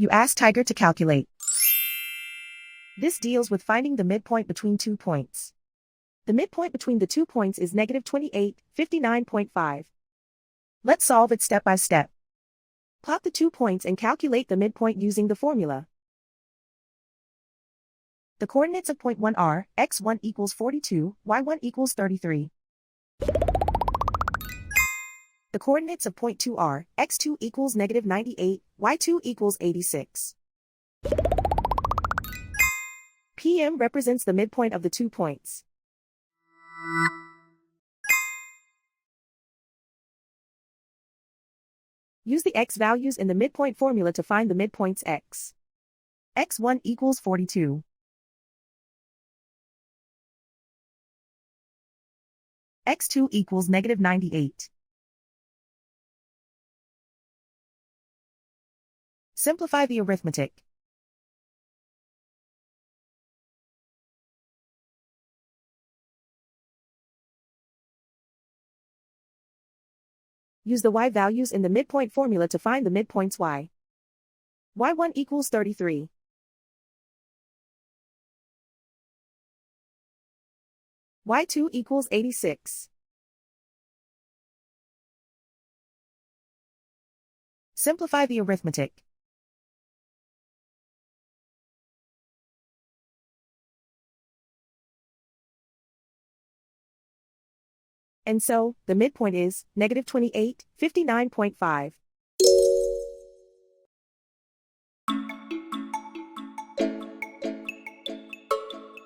You ask Tiger to calculate. This deals with finding the midpoint between 2 points. The midpoint between the 2 points is negative 28, 59.5. Let's solve it step by step. Plot the 2 points and calculate the midpoint using the formula. The coordinates of point 1 are, x1 equals 42, y1 equals 33. The coordinates of point 2 are, x2 equals negative 98, y2 equals 86. PM represents the midpoint of the 2 points. Use the x values in the midpoint formula to find the midpoints x. x1 equals 42. x2 equals negative 98. Simplify the arithmetic. Use the y values in the midpoint formula to find the midpoints y. y1 equals 33. y2 equals 86. Simplify the arithmetic. And so, the midpoint is negative 28, 59.5.